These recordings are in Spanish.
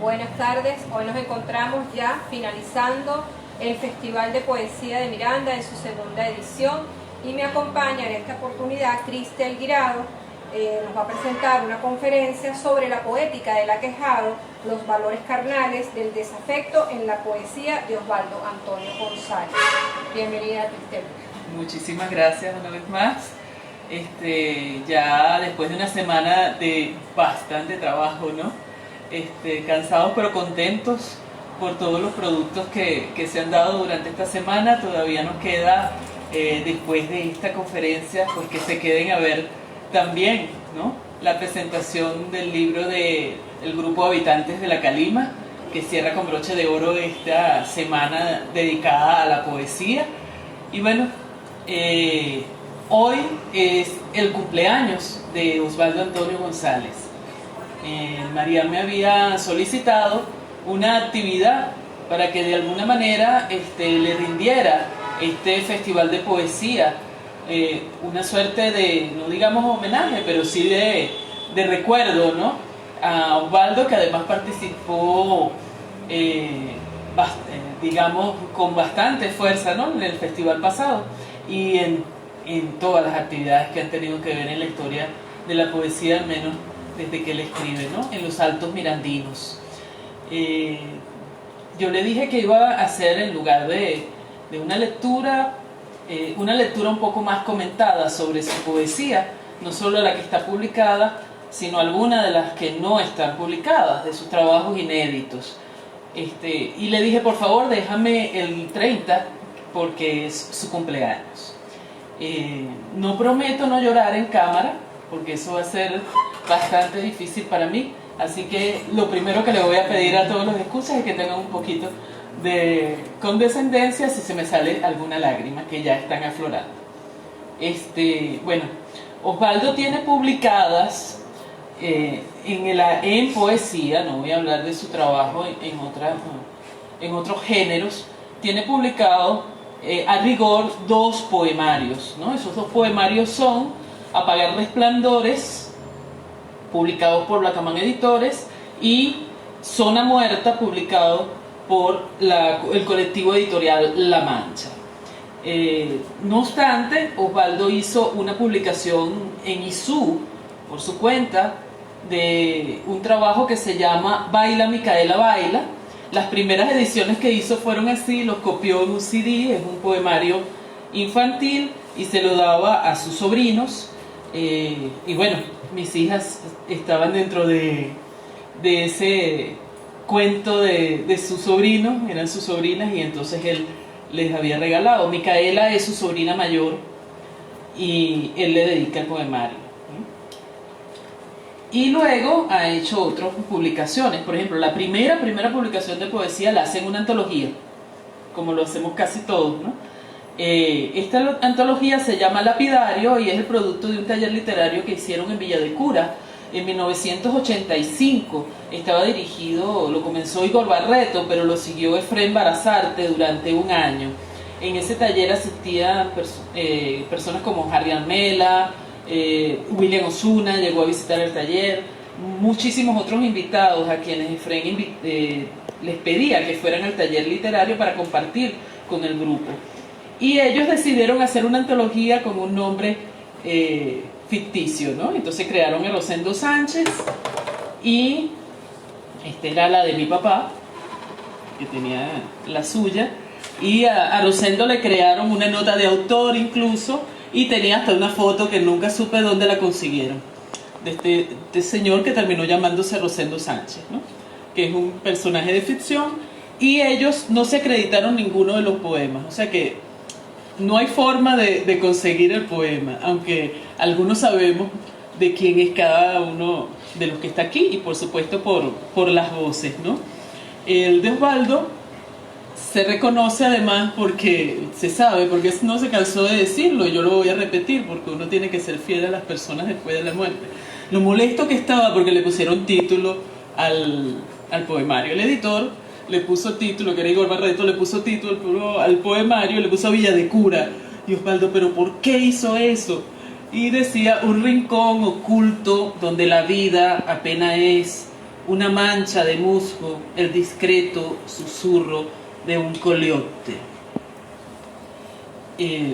Buenas tardes, hoy nos encontramos ya finalizando el Festival de Poesía de Miranda en su segunda edición y me acompaña en esta oportunidad Cristel Guirado. Nos va a presentar una conferencia sobre la poética del aquejado, los valores carnales del desafecto en la poesía de Osvaldo Antonio González. Bienvenida, Cristel. Muchísimas gracias una vez más. Ya después de una semana de bastante trabajo, ¿no? Cansados pero contentos por todos los productos que se han dado durante esta semana. Todavía nos queda, después de esta conferencia, pues que se queden a ver también, ¿no?, la presentación del libro del grupo Habitantes de la Calima, que cierra con broche de oro esta semana dedicada a la poesía. Y bueno, hoy es el cumpleaños de Osvaldo Antonio González. María me había solicitado una actividad para que de alguna manera le rindiera este festival de poesía, una suerte de, no digamos homenaje, pero sí de recuerdo, ¿no?, a Osvaldo, que además participó, digamos, con bastante fuerza, ¿no?, en el festival pasado y en todas las actividades que han tenido que ver en la historia de la poesía, al menos desde que él escribe, ¿no?, en los Altos Mirandinos. Yo le dije que iba a hacer, en lugar de una lectura un poco más comentada sobre su poesía, no solo la que está publicada, sino alguna de las que no están publicadas, de sus trabajos inéditos. Y le dije, por favor, déjame el 30, porque es su cumpleaños. No prometo no llorar en cámara, porque eso va a ser bastante difícil para mí, así que lo primero que le voy a pedir a todos los escuchas es que tengan un poquito de condescendencia si se me sale alguna lágrima, que ya están aflorando. Bueno, Osvaldo tiene publicadas en poesía, no voy a hablar de su trabajo en otros géneros, tiene publicado a rigor 2 poemarios, ¿no? Esos 2 poemarios son Apagar Resplandores, publicados por Lacamán Editores, y Zona Muerta, publicado por el colectivo editorial La Mancha. No obstante, Osvaldo hizo una publicación en ISU, por su cuenta, de un trabajo que se llama Baila Micaela Baila. Las primeras ediciones que hizo fueron así, los copió en un CD, es un poemario infantil y se lo daba a sus sobrinos. Y bueno, mis hijas estaban dentro de ese cuento de sus sobrinos, eran sus sobrinas, y entonces él les había regalado. Micaela es su sobrina mayor y él le dedica el poemario. Y luego ha hecho otras publicaciones. Por ejemplo, la primera publicación de poesía la hace en una antología, como lo hacemos casi todos, ¿no? Esta antología se llama Lapidario y es el producto de un taller literario que hicieron en Villa de Cura en 1985. Estaba dirigido, lo comenzó Igor Barreto, pero lo siguió Efrén Barazarte durante un año. En ese taller asistían personas como Harry Almela, William Osuna llegó a visitar el taller, muchísimos otros invitados a quienes Efrén les pedía que fueran al taller literario para compartir con el grupo. Y ellos decidieron hacer una antología con un nombre ficticio, ¿no? Entonces crearon a Rosendo Sánchez, y esta era la de mi papá, que tenía la suya, y a Rosendo le crearon una nota de autor incluso, y tenía hasta una foto que nunca supe dónde la consiguieron, de este señor que terminó llamándose Rosendo Sánchez, ¿no?, que es un personaje de ficción, y ellos no se acreditaron ninguno de los poemas, o sea que no hay forma de conseguir el poema, aunque algunos sabemos de quién es cada uno de los que está aquí, y por supuesto por las voces, ¿no? El de Osvaldo se reconoce además porque se sabe, porque no se cansó de decirlo, y yo lo voy a repetir porque uno tiene que ser fiel a las personas después de la muerte. Lo molesto que estaba porque le pusieron título al poemario. El editor le puso título, que era Igor Barreto, le puso título al poemario, le puso Villa de Cura. Y Osvaldo, ¿pero por qué hizo eso? Y decía, un rincón oculto donde la vida apenas es una mancha de musgo, el discreto susurro de un coleote.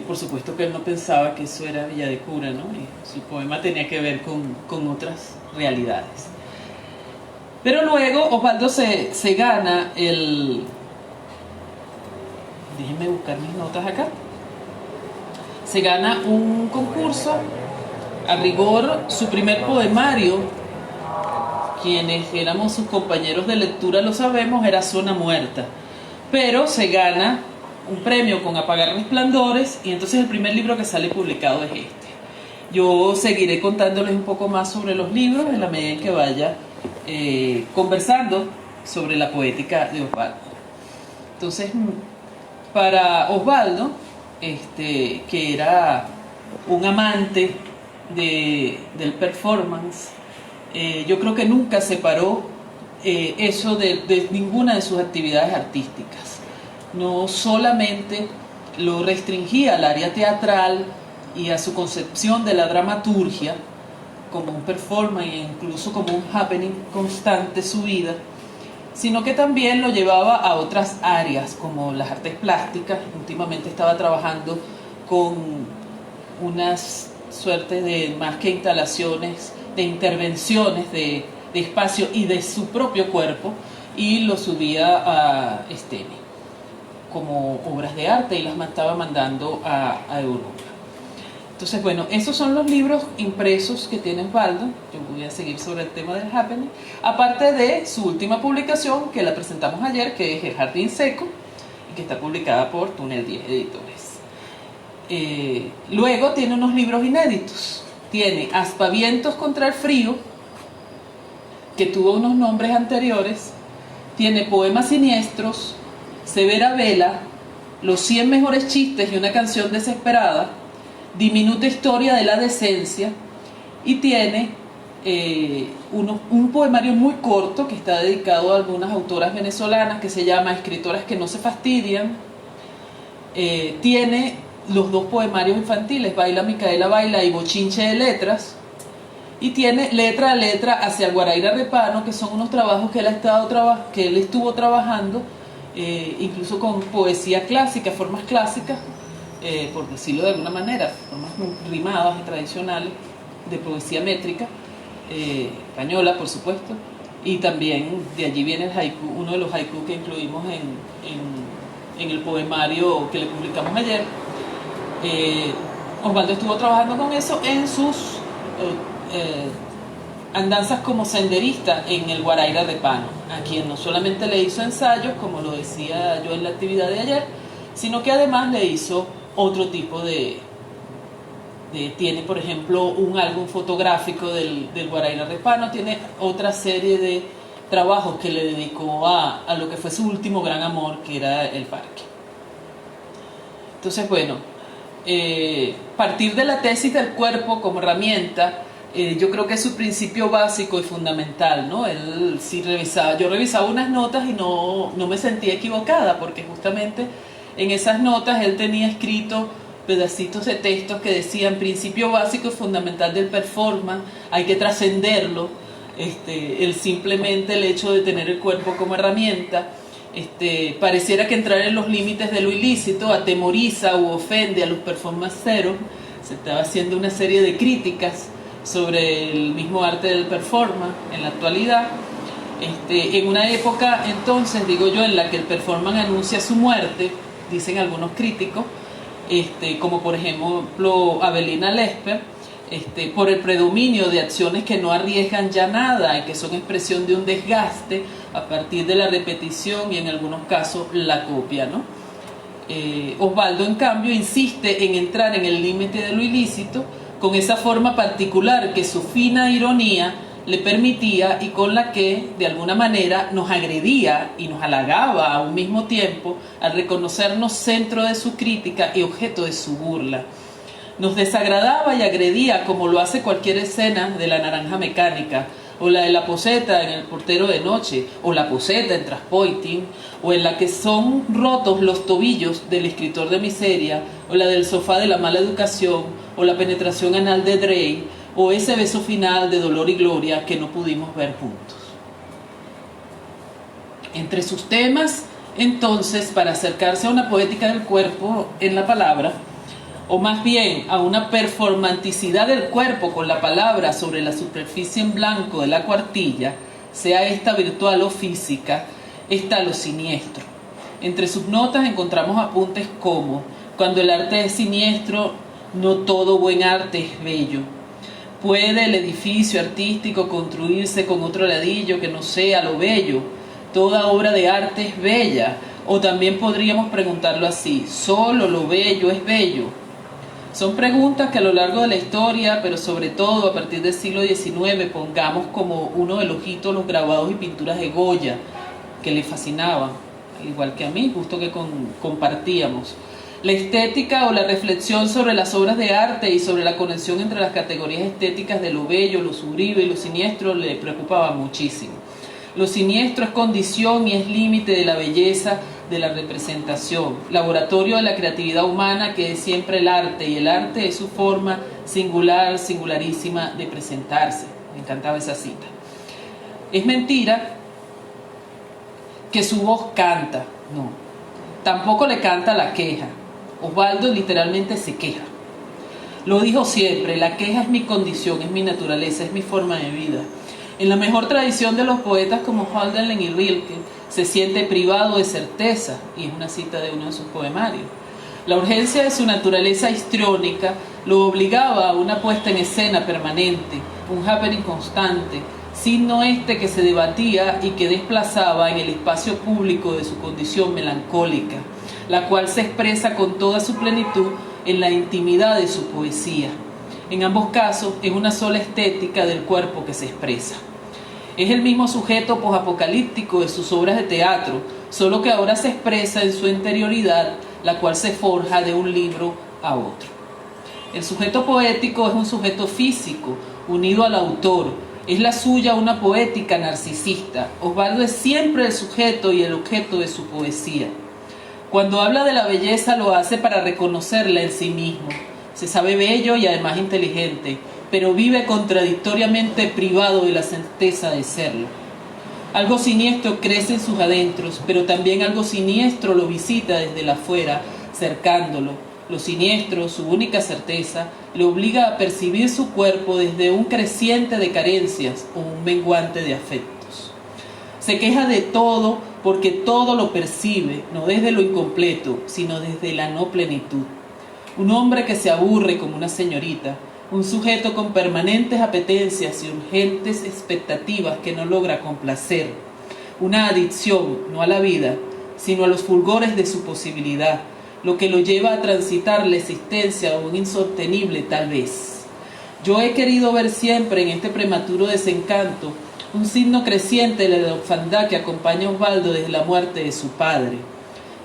Por supuesto que él no pensaba que eso era Villa de Cura, ¿no? Y su poema tenía que ver con otras realidades. Pero luego Osvaldo se gana el... Déjenme buscar mis notas acá. Se gana un concurso, a rigor su primer poemario, quienes éramos sus compañeros de lectura lo sabemos, era Zona Muerta, pero se gana un premio con Apagar Resplandores y entonces el primer libro que sale publicado es este. Yo seguiré contándoles un poco más sobre los libros en la medida en que vaya conversando sobre la poética de Osvaldo. Entonces, para Osvaldo, que era un amante del performance, yo creo que nunca separó eso de ninguna de sus actividades artísticas. No solamente lo restringía al área teatral y a su concepción de la dramaturgia como un performance e incluso como un happening constante su vida, sino que también lo llevaba a otras áreas como las artes plásticas. Últimamente estaba trabajando con unas suertes de, más que instalaciones, de intervenciones de espacio y de su propio cuerpo, y lo subía a Stemi como obras de arte y las estaba mandando a Europa. Entonces, bueno, esos son los libros impresos que tiene Osvaldo. Yo voy a seguir sobre el tema del happening, aparte de su última publicación que la presentamos ayer, que es El Jardín Seco, y que está publicada por Túnel 10 Editores. Luego tiene unos libros inéditos. Tiene Aspavientos contra el frío, que tuvo unos nombres anteriores. Tiene Poemas siniestros, Severa Vela, Los 100 mejores chistes y una canción desesperada, Diminuta historia de la decencia, y tiene un poemario muy corto que está dedicado a algunas autoras venezolanas, que se llama Escritoras que no se fastidian. Tiene los dos poemarios infantiles, Baila Micaela Baila y Bochinche de Letras, y tiene Letra a Letra hacia el Guaraíra Repano, que son unos trabajos que él estuvo trabajando, incluso con poesía clásica, formas clásicas, por decirlo de alguna manera, formas rimadas y tradicionales de poesía métrica, española por supuesto, y también de allí viene el haiku, uno de los haiku que incluimos en el poemario que le publicamos ayer. Osvaldo estuvo trabajando con eso en sus andanzas como senderista en el Guaraíra Repano, a quien no solamente le hizo ensayos, como lo decía yo en la actividad de ayer, sino que además le hizo otro tipo tiene por ejemplo un álbum fotográfico del Guaraíra Repano, tiene otra serie de trabajos que le dedicó a lo que fue su último gran amor, que era el parque. Entonces, bueno, partir de la tesis del cuerpo como herramienta, yo creo que es su principio básico y fundamental, ¿no? Yo revisaba unas notas y no me sentía equivocada, porque justamente en esas notas él tenía escrito pedacitos de textos que decían: principio básico y fundamental del performance, hay que trascenderlo, simplemente el hecho de tener el cuerpo como herramienta, pareciera que entrar en los límites de lo ilícito atemoriza u ofende a los performanceros. Se estaba haciendo una serie de críticas sobre el mismo arte del performance en la actualidad, en una época entonces, digo yo, en la que el performance anuncia su muerte, dicen algunos críticos, como por ejemplo Avelina Lesper, por el predominio de acciones que no arriesgan ya nada y que son expresión de un desgaste a partir de la repetición y en algunos casos la copia, ¿no? Osvaldo, en cambio, insiste en entrar en el límite de lo ilícito con esa forma particular que su fina ironía le permitía y con la que, de alguna manera, nos agredía y nos halagaba a un mismo tiempo al reconocernos centro de su crítica y objeto de su burla. Nos desagradaba y agredía como lo hace cualquier escena de La Naranja Mecánica, o la de la poseta en El Portero de Noche, o la poseta en Transpoiting, o en la que son rotos los tobillos del escritor de miseria, o la del sofá de la mala educación, o la penetración anal de Drey, o ese beso final de Dolor y Gloria que no pudimos ver juntos. Entre sus temas, entonces, para acercarse a una poética del cuerpo en la palabra, o más bien a una performanticidad del cuerpo con la palabra sobre la superficie en blanco de la cuartilla, sea esta virtual o física, está lo siniestro. Entre sus notas encontramos apuntes como: cuando el arte es siniestro, no todo buen arte es bello. ¿Puede el edificio artístico construirse con otro ladillo que no sea lo bello? Toda obra de arte es bella. O también podríamos preguntarlo así: ¿solo lo bello es bello? Son preguntas que a lo largo de la historia, pero sobre todo a partir del siglo XIX, pongamos como uno de los hitos los grabados y pinturas de Goya, que le fascinaban, al igual que a mí, justo que compartíamos. La estética o la reflexión sobre las obras de arte y sobre la conexión entre las categorías estéticas de lo bello, lo sublime y lo siniestro le preocupaba muchísimo. Lo siniestro es condición y es límite de la belleza de la representación, laboratorio de la creatividad humana que es siempre el arte, y el arte es su forma singular, singularísima de presentarse. Me encantaba esa cita. Es mentira que su voz canta, no, tampoco le canta la queja. Osvaldo literalmente se queja. Lo dijo siempre: la queja es mi condición, es mi naturaleza, es mi forma de vida. En la mejor tradición de los poetas como Hölderlin y Rilke, se siente privado de certeza, y es una cita de uno de sus poemarios. La urgencia de su naturaleza histriónica lo obligaba a una puesta en escena permanente, un happening constante, signo que se debatía y que desplazaba en el espacio público de su condición melancólica, la cual se expresa con toda su plenitud en la intimidad de su poesía. En ambos casos es una sola estética del cuerpo que se expresa. Es el mismo sujeto posapocalíptico de sus obras de teatro, solo que ahora se expresa en su interioridad, la cual se forja de un libro a otro. El sujeto poético es un sujeto físico, unido al autor. Es la suya una poética narcisista. Osvaldo es siempre el sujeto y el objeto de su poesía. Cuando habla de la belleza lo hace para reconocerla en sí mismo. Se sabe bello y además inteligente, pero vive contradictoriamente privado de la certeza de serlo. Algo siniestro crece en sus adentros, pero también algo siniestro lo visita desde la afuera, cercándolo. Lo siniestro, su única certeza, le obliga a percibir su cuerpo desde un creciente de carencias o un menguante de afectos. Se queja de todo porque todo lo percibe, no desde lo incompleto, sino desde la no plenitud. Un hombre que se aburre como una señorita, un sujeto con permanentes apetencias y urgentes expectativas que no logra complacer. Una adicción, no a la vida, sino a los fulgores de su posibilidad, lo que lo lleva a transitar la existencia o un insostenible tal vez. Yo he querido ver siempre en este prematuro desencanto un signo creciente de la orfandad que acompaña a Osvaldo desde la muerte de su padre.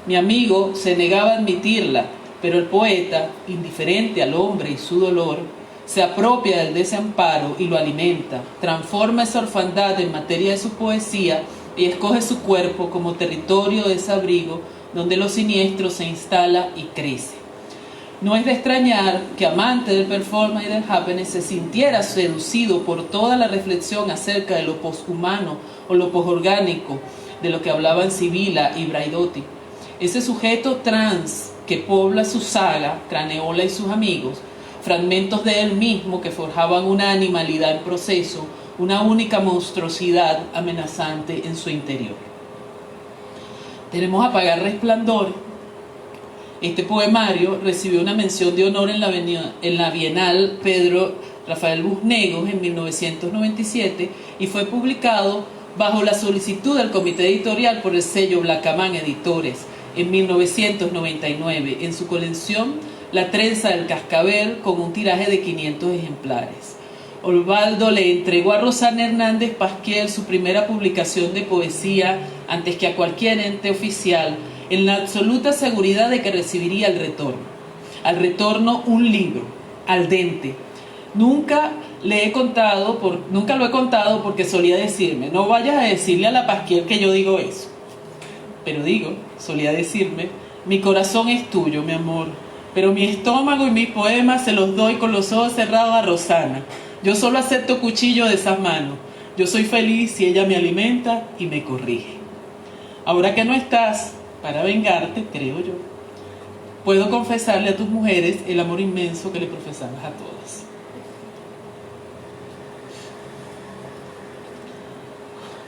Mi amigo se negaba a admitirla, pero el poeta, indiferente al hombre y su dolor, se apropia del desamparo y lo alimenta, transforma esa orfandad en materia de su poesía y escoge su cuerpo como territorio de desabrigo donde lo siniestro se instala y crece. No es de extrañar que, amante del performance y del happening, se sintiera seducido por toda la reflexión acerca de lo poshumano o lo posorgánico, de lo que hablaban Sibila y Braidotti. Ese sujeto trans que pobla su saga, Craneola y sus amigos, fragmentos de él mismo que forjaban una animalidad en proceso, una única monstruosidad amenazante en su interior. Tenemos Apagar Resplandor. Este poemario recibió una mención de honor en la Bienal Pedro Rafael Busnegos en 1997 y fue publicado bajo la solicitud del comité editorial por el sello Blackaman Editores en 1999 en su colección La trenza del cascabel, con un tiraje de 500 ejemplares. Osvaldo le entregó a Rosana Hernández Pasquier su primera publicación de poesía antes que a cualquier ente oficial, en la absoluta seguridad de que recibiría el retorno. Al retorno un libro, al dente. Nunca lo he contado porque solía decirme: no vayas a decirle a la Pasquier que yo digo eso. Pero solía decirme: mi corazón es tuyo, mi amor, pero mi estómago y mis poemas se los doy con los ojos cerrados a Rosana. Yo solo acepto cuchillo de esas manos. Yo soy feliz si ella me alimenta y me corrige. Ahora que no estás para vengarte, creo yo, puedo confesarle a tus mujeres el amor inmenso que le profesabas a todas.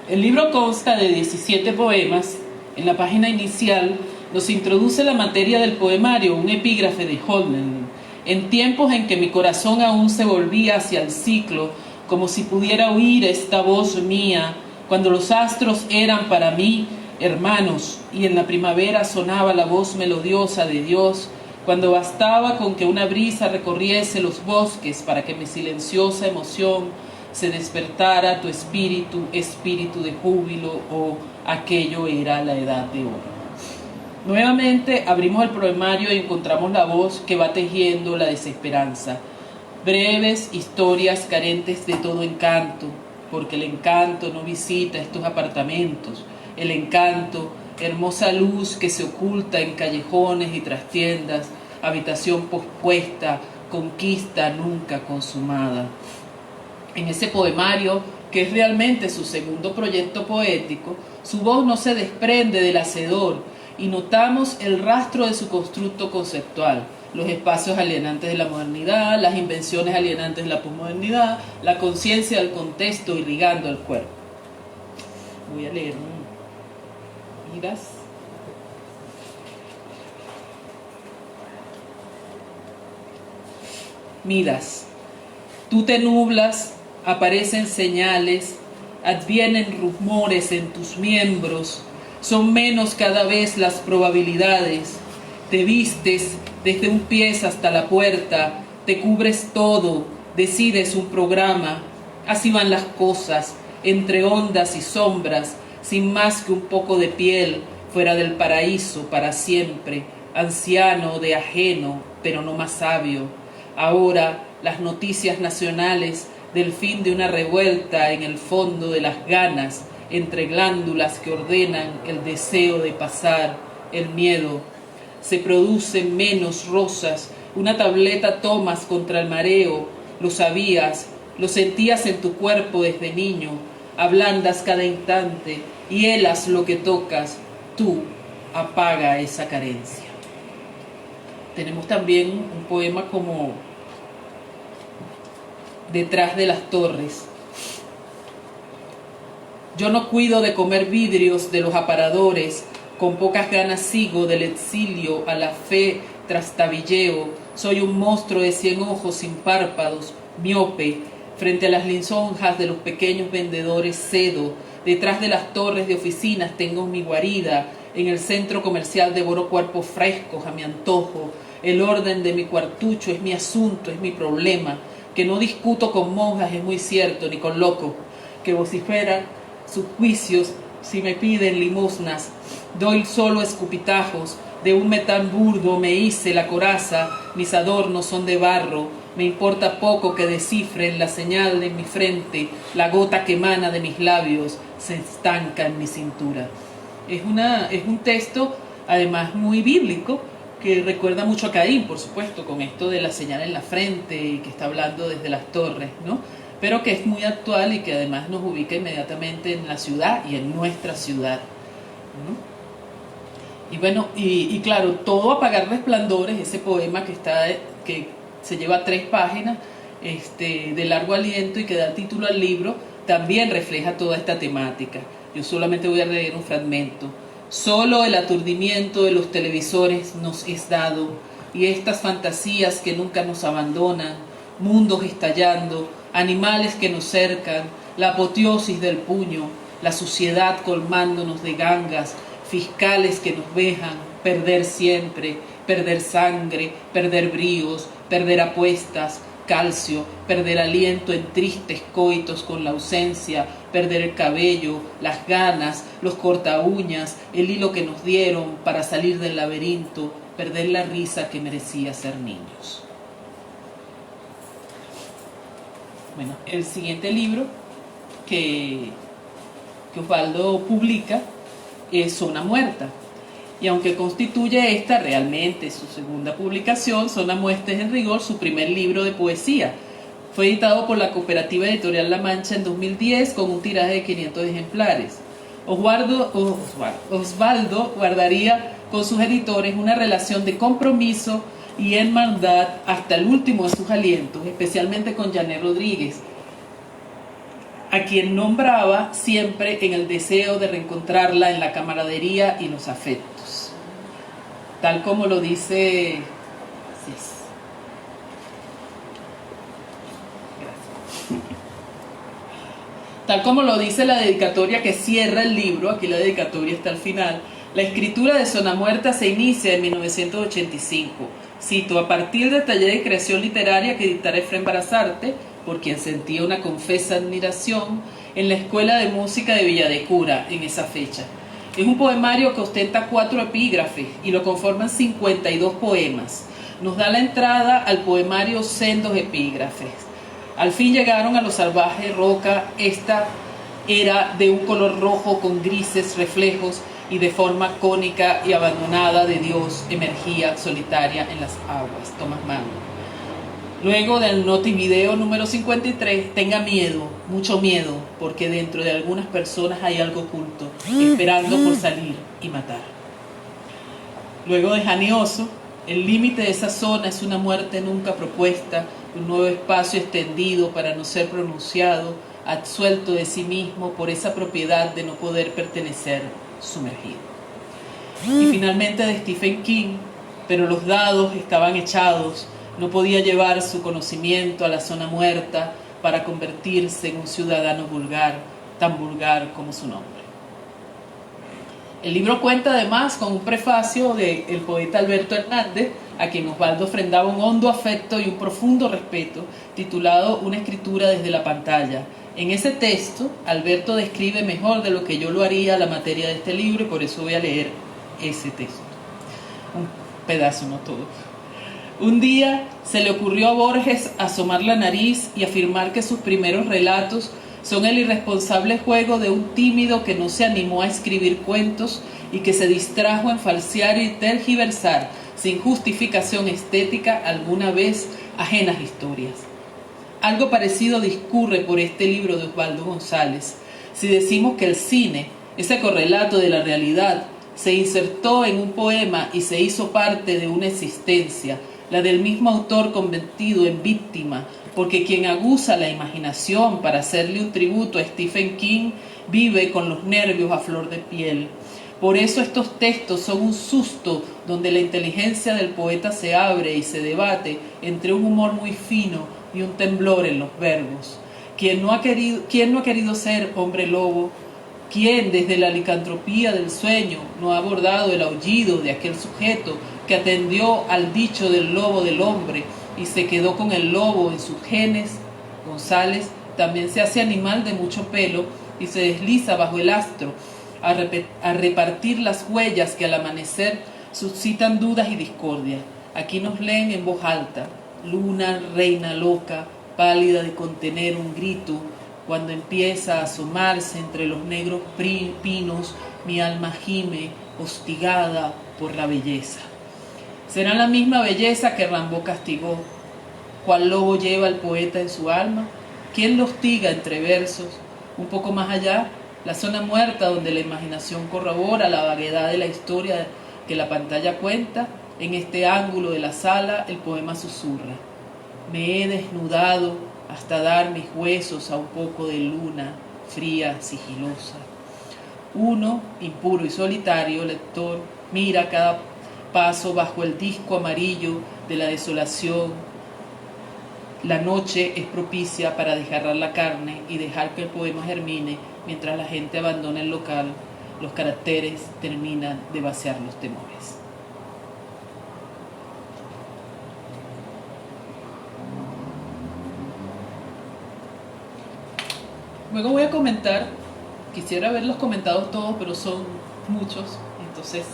El libro consta de 17 poemas. En la página inicial nos introduce la materia del poemario, un epígrafe de Holden. En tiempos en que mi corazón aún se volvía hacia el ciclo, como si pudiera oír esta voz mía, cuando los astros eran para mí hermanos, y en la primavera sonaba la voz melodiosa de Dios, cuando bastaba con que una brisa recorriese los bosques para que mi silenciosa emoción se despertara tu espíritu, espíritu de júbilo, o aquello era la edad de oro. Nuevamente abrimos el poemario y encontramos la voz que va tejiendo la desesperanza. Breves historias carentes de todo encanto, porque el encanto no visita estos apartamentos. El encanto, hermosa luz que se oculta en callejones y trastiendas, habitación pospuesta, conquista nunca consumada. En ese poemario, que es realmente su segundo proyecto poético, su voz no se desprende del hacedor y notamos el rastro de su constructo conceptual, los espacios alienantes de la modernidad, las invenciones alienantes de la posmodernidad, la conciencia del contexto irrigando el cuerpo. Voy a leer. Miras. Miras. Tú te nublas, aparecen señales, advienen rumores en tus miembros, son menos cada vez las probabilidades. Te vistes desde un pie hasta la puerta, te cubres todo, decides un programa. Así van las cosas, entre ondas y sombras, sin más que un poco de piel, fuera del paraíso para siempre, anciano de ajeno, pero no más sabio. Ahora las noticias nacionales del fin de una revuelta en el fondo de las ganas, entre glándulas que ordenan el deseo de pasar, el miedo. Se producen menos rosas, una tableta tomas contra el mareo, lo sabías, lo sentías en tu cuerpo desde niño, ablandas cada instante, y helas lo que tocas, tú apaga esa carencia. Tenemos también un poema como Detrás de las torres. Yo no cuido de comer vidrios de los aparadores, con pocas ganas sigo del exilio a la fe trastabilleo. Soy un monstruo de 100 ojos sin párpados, miope, frente a las lisonjas de los pequeños vendedores cedo. Detrás de las torres de oficinas tengo mi guarida, en el centro comercial devoro cuerpos frescos a mi antojo. El orden de mi cuartucho es mi asunto, es mi problema. Que no discuto con monjas es muy cierto, ni con locos, que vociferan sus juicios si me piden limosnas. Doy solo escupitajos, de un metal burdo me hice la coraza, mis adornos son de barro, me importa poco que descifren la señal de mi frente, la gota que emana de mis labios se estanca en mi cintura. Es un texto además muy bíblico, que recuerda mucho a Caín, por supuesto, con esto de la señal en la frente y que está hablando desde las torres, ¿no? Pero que es muy actual y que además nos ubica inmediatamente en la ciudad y en nuestra ciudad, ¿no? Y bueno, y claro, todo Apagar Resplandores, ese poema que se lleva 3 páginas, de largo aliento y que da título al libro, también refleja toda esta temática. Yo solamente voy a leer un fragmento. Solo el aturdimiento de los televisores nos es dado, y estas fantasías que nunca nos abandonan, mundos estallando, animales que nos cercan, la apoteosis del puño, la suciedad colmándonos de gangas, fiscales que nos vejan, perder siempre, perder sangre, perder bríos, perder apuestas, calcio, perder aliento en tristes coitos con la ausencia, perder el cabello, las ganas, los corta uñas, el hilo que nos dieron para salir del laberinto, perder la risa que merecía ser niños. Bueno, el siguiente libro que Osvaldo publica es Zona Muerta. Y aunque constituye esta realmente su segunda publicación, Zona Muerta es en rigor su primer libro de poesía. Fue editado por la Cooperativa Editorial La Mancha en 2010 con un tiraje de 500 ejemplares. Osvaldo guardaría con sus editores una relación de compromiso y hermandad hasta el último de sus alientos, especialmente con Janet Rodríguez, a quien nombraba siempre en el deseo de reencontrarla en la camaradería y los afectos. Tal como lo dice... Así es. Gracias. Tal como lo dice la dedicatoria que cierra el libro, aquí la dedicatoria está al final, la escritura de Zona Muerta se inicia en 1985. Cito: a partir del taller de creación literaria que dictara Efrén Barazarte, por quien sentía una confesa admiración, en la Escuela de Música de Villadecura en esa fecha. Es un poemario que ostenta 4 epígrafes y lo conforman 52 poemas. Nos da la entrada al poemario Sendos Epígrafes. Al fin llegaron a lo salvaje roca. Esta era de un color rojo con grises reflejos y de forma cónica y abandonada de Dios emergía solitaria en las aguas. Tomás Mann. Luego del notivideo número 53, tenga miedo, mucho miedo, porque dentro de algunas personas hay algo oculto, esperando por salir y matar. Luego de Janioso, el límite de esa zona es una muerte nunca propuesta, un nuevo espacio extendido para no ser pronunciado, absuelto de sí mismo por esa propiedad de no poder pertenecer, sumergido. Y finalmente de Stephen King, pero los dados estaban echados. No podía llevar su conocimiento a la zona muerta para convertirse en un ciudadano vulgar, tan vulgar como su nombre. El libro cuenta además con un prefacio del poeta Alberto Hernández, a quien Osvaldo ofrendaba un hondo afecto y un profundo respeto, titulado Una escritura desde la pantalla. En ese texto, Alberto describe mejor de lo que yo lo haría la materia de este libro, y por eso voy a leer ese texto. Un pedazo, no todo. Un día se le ocurrió a Borges asomar la nariz y afirmar que sus primeros relatos son el irresponsable juego de un tímido que no se animó a escribir cuentos y que se distrajo en falsear y tergiversar sin justificación estética alguna vez ajenas historias. Algo parecido discurre por este libro de Osvaldo González. Si decimos que el cine, ese correlato de la realidad, se insertó en un poema y se hizo parte de una existencia, la del mismo autor convertido en víctima, porque quien aguza la imaginación para hacerle un tributo a Stephen King vive con los nervios a flor de piel. Por eso estos textos son un susto donde la inteligencia del poeta se abre y se debate entre un humor muy fino y un temblor en los verbos. ¿Quién no ha querido ser hombre lobo? ¿Quién desde la licantropía del sueño no ha abordado el aullido de aquel sujeto que atendió al dicho del lobo del hombre y se quedó con el lobo en sus genes? González también se hace animal de mucho pelo y se desliza bajo el astro a repartir las huellas que al amanecer suscitan dudas y discordia. Aquí nos leen en voz alta: luna, reina loca, pálida de contener un grito, cuando empieza a asomarse entre los negros pinos, mi alma gime, hostigada por la belleza. ¿Será la misma belleza que Rimbaud castigó? ¿Cuál lobo lleva el poeta en su alma? ¿Quién lo hostiga entre versos? Un poco más allá, la zona muerta donde la imaginación corrobora la vaguedad de la historia que la pantalla cuenta. En este ángulo de la sala el poema susurra: me he desnudado hasta dar mis huesos a un poco de luna fría, sigilosa. Uno, impuro y solitario lector, mira cada paso bajo el disco amarillo de la desolación. La noche es propicia para desgarrar la carne y dejar que el poema germine mientras la gente abandona el local. Los caracteres terminan de vaciar los temores. Luego voy a comentar, quisiera haberlos comentado todos, pero son muchos, entonces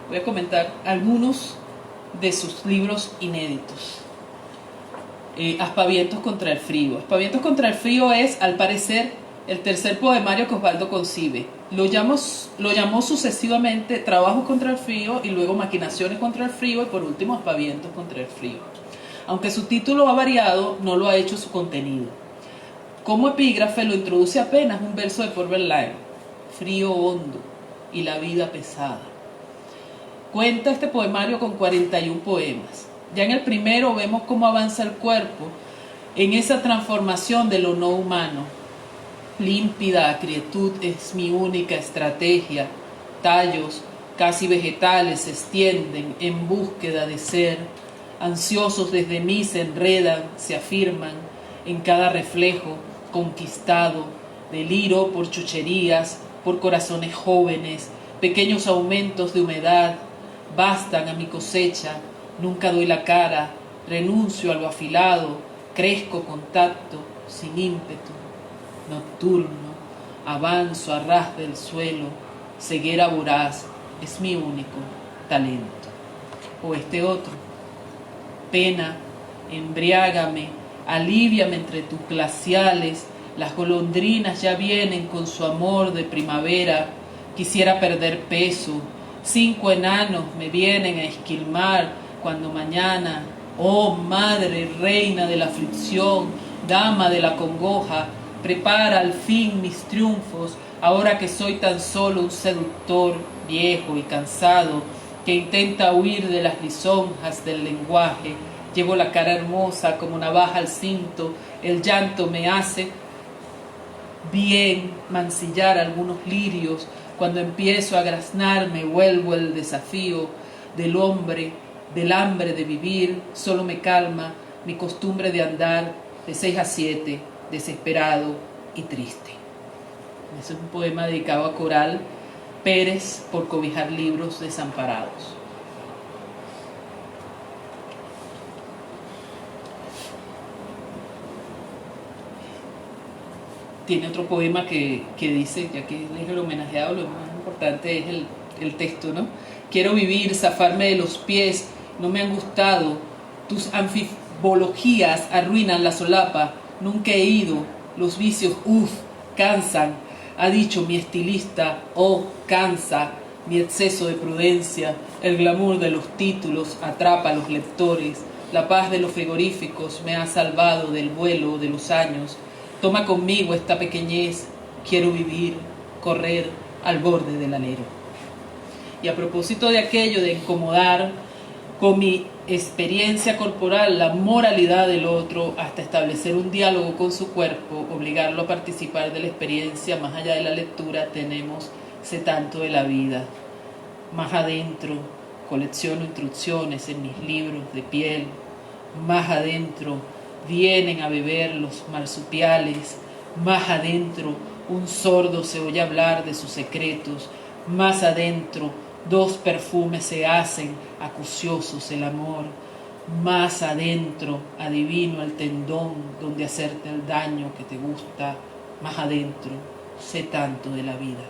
voy a comentar algunos de sus libros inéditos. Aspavientos contra el frío. Aspavientos contra el frío es, al parecer, el tercer poemario que Osvaldo concibe. Lo llamó sucesivamente Trabajos contra el frío, y luego Maquinaciones contra el frío, y por último Aspavientos contra el frío. Aunque su título ha variado, no lo ha hecho su contenido. Como epígrafe lo introduce apenas un verso de Paul Verlaine. frío hondo y la vida pesada. Cuenta este poemario con 41 poemas. Ya en el primero vemos cómo avanza el cuerpo en esa transformación de lo no humano. Límpida acrietud es mi única estrategia. Tallos casi vegetales se extienden en búsqueda de ser. Ansiosos desde mí se enredan, se afirman en cada reflejo conquistado. Deliro por chucherías, por corazones jóvenes, pequeños aumentos de humedad. Bastan a mi cosecha, nunca doy la cara, renuncio a lo afilado, crezco con tacto, sin ímpetu. Nocturno, avanzo a ras del suelo, ceguera voraz, es mi único talento. O este otro, pena, embriágame, alíviame entre tus glaciales, las golondrinas ya vienen con su amor de primavera, quisiera perder peso, 5 enanos me vienen a esquilmar cuando mañana, oh madre reina de la aflicción, dama de la congoja, prepara al fin mis triunfos, ahora que soy tan solo un seductor viejo y cansado, que intenta huir de las lisonjas del lenguaje. Llevo la cara hermosa como navaja al cinto, el llanto me hace bien mancillar algunos lirios. Cuando empiezo a graznarme vuelvo el desafío del hombre, del hambre de vivir, solo me calma mi costumbre de andar de 6 a 7, desesperado y triste. Ese es un poema dedicado a Coral Pérez por cobijar libros desamparados. Tiene otro poema que dice, ya que él es el homenajeado, lo más importante es el texto, ¿no? Quiero vivir, zafarme de los pies, no me han gustado, tus anfibologías arruinan la solapa, nunca he ido, los vicios, cansan, ha dicho mi estilista, cansa, mi exceso de prudencia, el glamour de los títulos atrapa a los lectores, la paz de los frigoríficos me ha salvado del vuelo de los años. Toma conmigo esta pequeñez, quiero vivir, correr al borde del alero. Y a propósito de aquello de incomodar con mi experiencia corporal la moralidad del otro hasta establecer un diálogo con su cuerpo, obligarlo a participar de la experiencia más allá de la lectura, tenemos Sé tanto de la vida. Más adentro, colecciono instrucciones en mis libros de piel. Más adentro, vienen a beber los marsupiales, más adentro un sordo se oye hablar de sus secretos, más adentro 2 perfumes se hacen acuciosos el amor, más adentro adivino el tendón donde hacerte el daño que te gusta, más adentro sé tanto de la vida.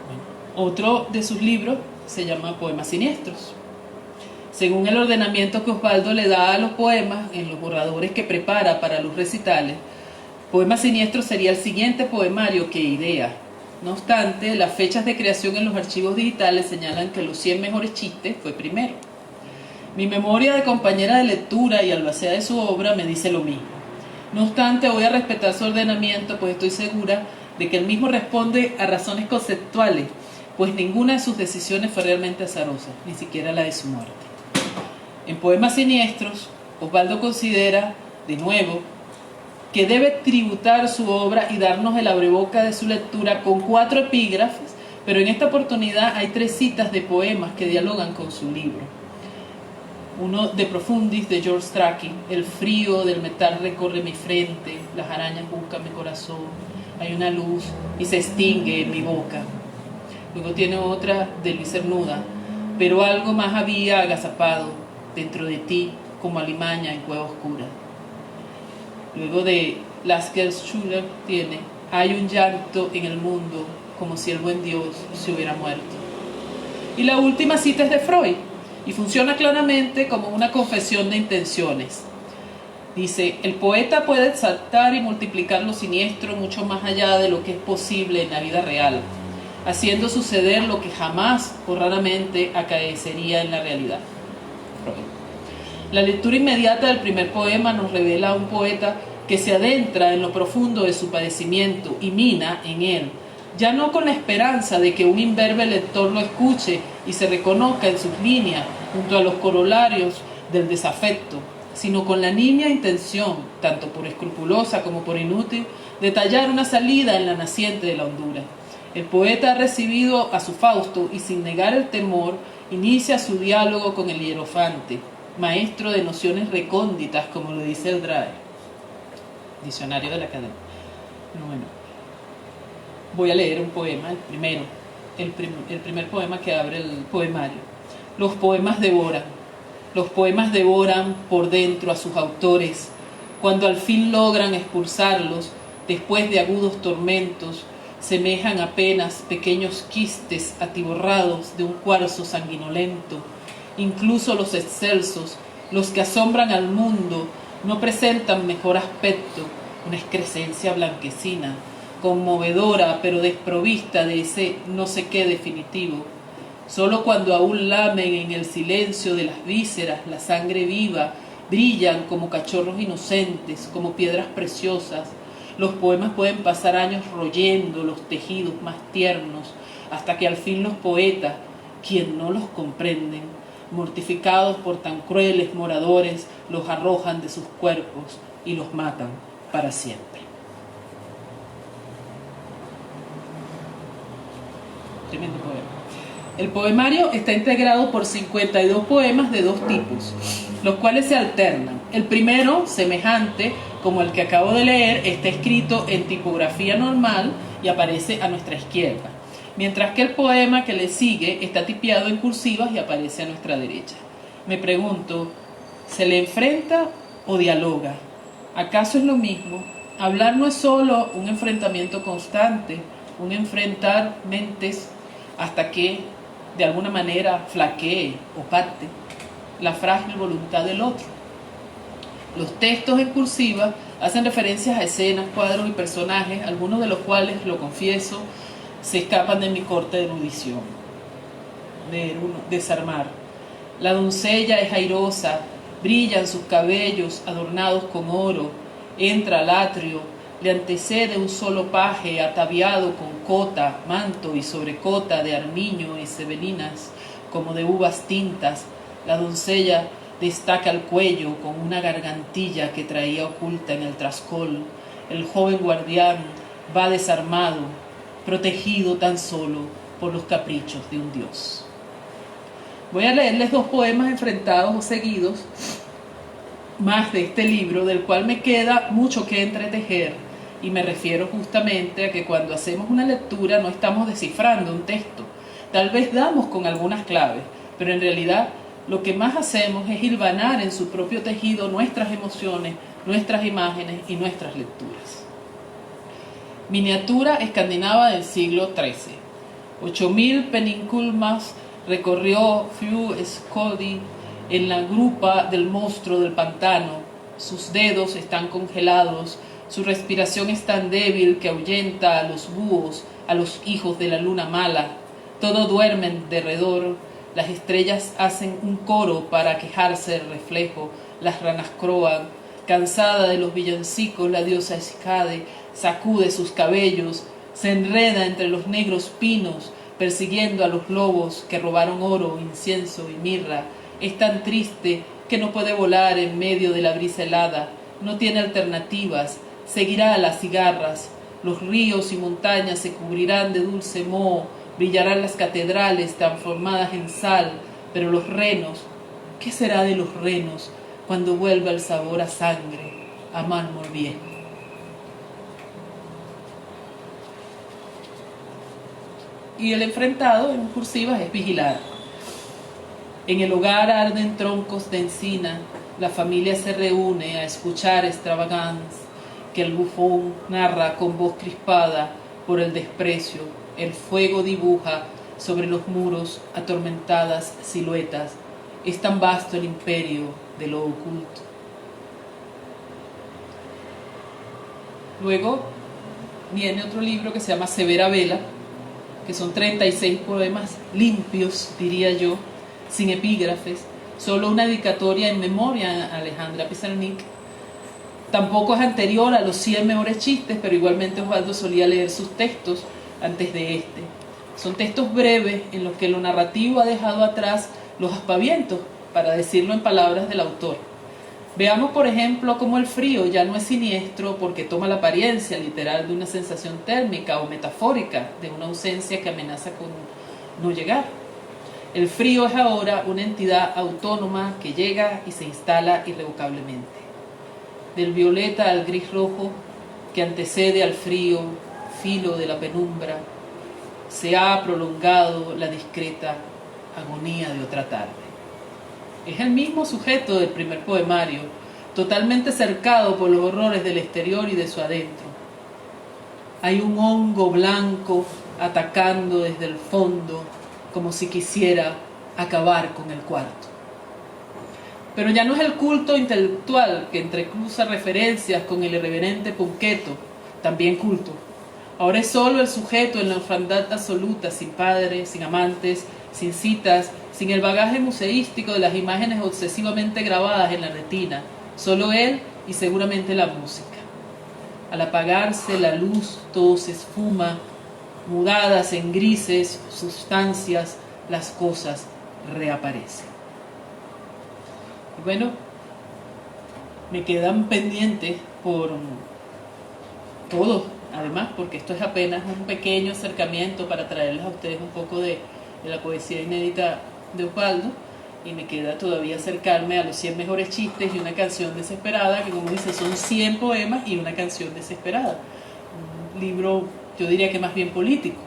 Bueno, otro de sus libros se llama Poemas Siniestros. Según el ordenamiento que Osvaldo le da a los poemas en los borradores que prepara para los recitales, Poemas Siniestros sería el siguiente poemario que idea. No obstante, las fechas de creación en los archivos digitales señalan que Los 100 mejores chistes fue primero. Mi memoria de compañera de lectura y albacea de su obra me dice lo mismo. No obstante, voy a respetar su ordenamiento, pues estoy segura de que el mismo responde a razones conceptuales, pues ninguna de sus decisiones fue realmente azarosa, ni siquiera la de su muerte. En Poemas Siniestros, Osvaldo considera, de nuevo, que debe tributar su obra y darnos el abreboca de su lectura con 4 epígrafes, pero en esta oportunidad hay 3 citas de poemas que dialogan con su libro. Uno de Profundis, de George Strachey, el frío del metal recorre mi frente, las arañas buscan mi corazón, hay una luz y se extingue en mi boca. Luego tiene otra de Luis Cernuda, pero algo más había agazapado dentro de ti como alimaña en cueva oscura. Luego de Lasker Schuller tiene hay un llanto en el mundo como si el buen Dios se hubiera muerto. Y la última cita es de Freud y funciona claramente como una confesión de intenciones. Dice, el poeta puede exaltar y multiplicar lo siniestro mucho más allá de lo que es posible en la vida real, haciendo suceder lo que jamás o raramente acaecería en la realidad. La lectura inmediata del primer poema nos revela a un poeta que se adentra en lo profundo de su padecimiento y mina en él, ya no con la esperanza de que un imberbe lector lo escuche y se reconozca en sus líneas junto a los corolarios del desafecto, sino con la nimia intención, tanto por escrupulosa como por inútil, de tallar una salida en la naciente de la hondura. El poeta ha recibido a su Fausto y sin negar el temor, inicia su diálogo con el hierofante, maestro de nociones recónditas, como lo dice el DRAE, Diccionario de la Academia. Bueno, voy a leer un poema, el primer poema que abre el poemario. Los poemas devoran por dentro a sus autores, cuando al fin logran expulsarlos, después de agudos tormentos, semejan apenas pequeños quistes atiborrados de un cuarzo sanguinolento. Incluso los excelsos, los que asombran al mundo, no presentan mejor aspecto, una excrescencia blanquecina, conmovedora pero desprovista de ese no sé qué definitivo. Solo cuando aún lamen en el silencio de las vísceras la sangre viva, brillan como cachorros inocentes, como piedras preciosas. Los poemas pueden pasar años royendo los tejidos más tiernos, hasta que al fin los poetas, quien no los comprenden, mortificados por tan crueles moradores, los arrojan de sus cuerpos y los matan para siempre. Tremendo poema. El poemario está integrado por 52 poemas de dos tipos, los cuales se alternan. El primero, semejante como el que acabo de leer, está escrito en tipografía normal y aparece a nuestra izquierda, mientras que el poema que le sigue está tipiado en cursivas y aparece a nuestra derecha. Me pregunto, ¿se le enfrenta o dialoga? ¿Acaso es lo mismo? Hablar no es solo un enfrentamiento constante, un enfrentar mentes hasta que de alguna manera flaquee o parte la frágil voluntad del otro. Los textos en cursiva hacen referencias a escenas, cuadros y personajes, algunos de los cuales, lo confieso, se escapan de mi corte de erudición. Desarmar. La doncella es airosa, brillan sus cabellos adornados con oro, entra al atrio, le antecede un solo paje ataviado con cota, manto y sobrecota de armiño y sebelinas, como de uvas tintas. La doncella destaca el cuello con una gargantilla que traía oculta en el trascol. El joven guardián va desarmado, protegido tan solo por los caprichos de un dios. Voy a leerles dos poemas enfrentados o seguidos, más de este libro, del cual me queda mucho que entretejer, y me refiero justamente a que cuando hacemos una lectura no estamos descifrando un texto. Tal vez damos con algunas claves, pero en realidad lo que más hacemos es hilvanar en su propio tejido nuestras emociones, nuestras imágenes y nuestras lecturas. Miniatura escandinava del siglo XIII. 8000 peninculmas recorrió Fru Skodi en la grupa del monstruo del pantano. Sus dedos están congelados, su respiración es tan débil que ahuyenta a los búhos, a los hijos de la luna mala. Todo duerme en derredor. Las estrellas hacen un coro para quejarse del reflejo, las ranas croan. Cansada de los villancicos, la diosa Escade sacude sus cabellos, se enreda entre los negros pinos, persiguiendo a los lobos que robaron oro, incienso y mirra. Es tan triste que no puede volar en medio de la brisa helada, no tiene alternativas, seguirá a las cigarras. Los ríos y montañas se cubrirán de dulce moho, brillarán las catedrales transformadas en sal, pero los renos, ¿qué será de los renos cuando vuelva el sabor a sangre, a mármol viejo? Y el enfrentado en cursivas es vigilar. En el hogar arden troncos de encina, la familia se reúne a escuchar extravagancias que el bufón narra con voz crispada por el desprecio. El fuego dibuja sobre los muros atormentadas siluetas. Es tan vasto el imperio de lo oculto. Luego viene otro libro que se llama Severa Vela, que son 36 poemas limpios, diría yo, sin epígrafes, solo una dedicatoria en memoria a Alejandra Pizarnik, Tampoco es anterior a los 100 mejores chistes, pero igualmente Osvaldo solía leer sus textos antes de este. Son textos breves en los que lo narrativo ha dejado atrás los aspavientos, para decirlo en palabras del autor. Veamos, por ejemplo, cómo el frío ya no es siniestro porque toma la apariencia literal de una sensación térmica o metafórica de una ausencia que amenaza con no llegar. El frío es ahora una entidad autónoma que llega y se instala irrevocablemente. Del violeta al gris rojo que antecede al frío, filo de la penumbra, se ha prolongado la discreta agonía de otra tarde. Es el mismo sujeto del primer poemario, totalmente cercado por los horrores del exterior y de su adentro. Hay un hongo blanco atacando desde el fondo, como si quisiera acabar con el cuarto. Pero ya no es el culto intelectual que entrecruza referencias con el irreverente Punqueto, también culto. Ahora es solo el sujeto en la orfandad absoluta, sin padres, sin amantes, sin citas, sin el bagaje museístico de las imágenes obsesivamente grabadas en la retina, solo él y seguramente la música. Al apagarse la luz, todo se esfuma, mudadas en grises sustancias, las cosas reaparecen. Y bueno, me quedan pendientes por todo, además, porque esto es apenas un pequeño acercamiento para traerles a ustedes un poco de la poesía inédita de Osvaldo, y me queda todavía acercarme a los 100 mejores chistes y una canción desesperada, que como dice son 100 poemas y una canción desesperada, un libro yo diría que más bien político,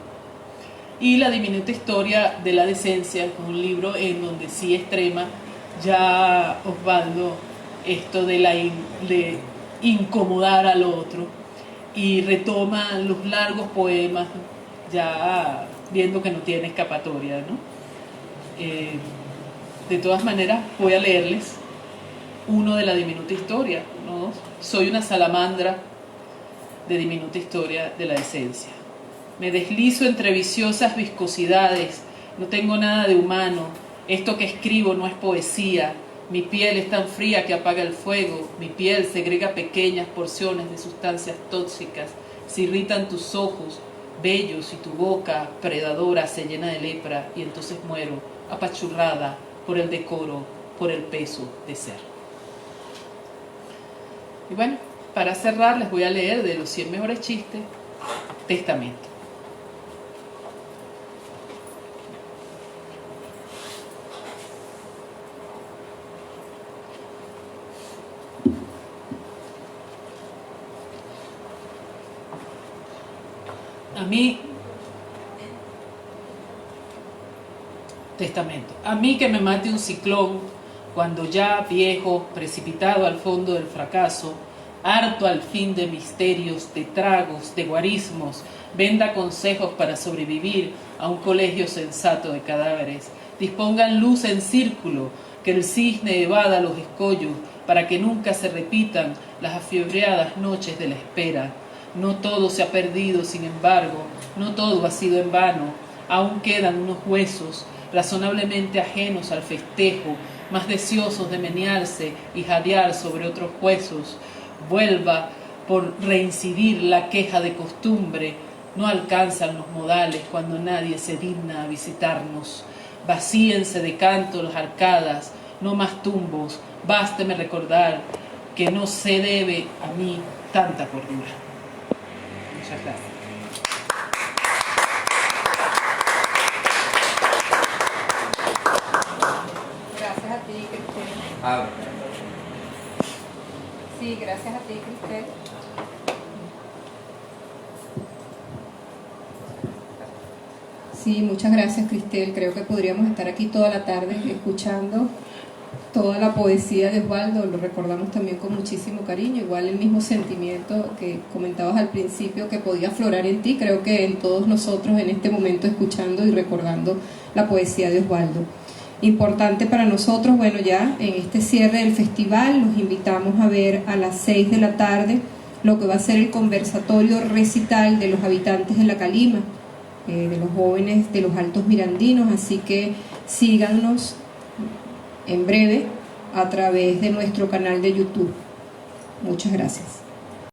y la diminuta historia de la decencia, un libro en donde sí extrema ya Osvaldo esto de incomodar al otro, y retoma los largos poemas ya viendo que no tiene escapatoria, ¿no? De todas maneras voy a leerles uno de la diminuta historia, ¿no? Soy una salamandra de diminuta historia de la decencia. Me deslizo entre viciosas viscosidades, no tengo nada de humano, esto que escribo no es poesía, mi piel es tan fría que apaga el fuego, mi piel segrega pequeñas porciones de sustancias tóxicas, se irritan tus ojos bellos y tu boca predadora se llena de lepra y entonces muero, apachurrada por el decoro, por el peso de ser. Y bueno, para cerrar les voy a leer de los 100 mejores chistes, Testamento. A mí que me mate un ciclón, cuando ya viejo, precipitado al fondo del fracaso, harto al fin de misterios, de tragos, de guarismos, venda consejos para sobrevivir a un colegio sensato de cadáveres, dispongan luz en círculo, que el cisne evada los escollos, para que nunca se repitan las afiebreadas noches de la espera. No todo se ha perdido, sin embargo, no todo ha sido en vano, aún quedan unos huesos razonablemente ajenos al festejo, más deseosos de menearse y jadear sobre otros huesos. Vuelva por reincidir la queja de costumbre, no alcanzan los modales cuando nadie se digna a visitarnos. Vacíense de canto las arcadas, no más tumbos, básteme recordar que no se debe a mí tanta cordura. Muchas gracias. Gracias a ti, Cristel. Sí, gracias a ti, Cristel. Sí, muchas gracias, Cristel. Creo que podríamos estar aquí toda la tarde escuchando toda la poesía de Osvaldo. Lo recordamos también con muchísimo cariño. Igual el mismo sentimiento que comentabas al principio que podía aflorar en ti, creo que en todos nosotros en este momento escuchando y recordando la poesía de Osvaldo. Importante para nosotros, bueno, ya en este cierre del festival los invitamos a ver a las 6 de la tarde lo que va a ser el conversatorio recital de los habitantes de La Calima, de los jóvenes de los Altos Mirandinos, así que síganos en breve a través de nuestro canal de YouTube. Muchas gracias.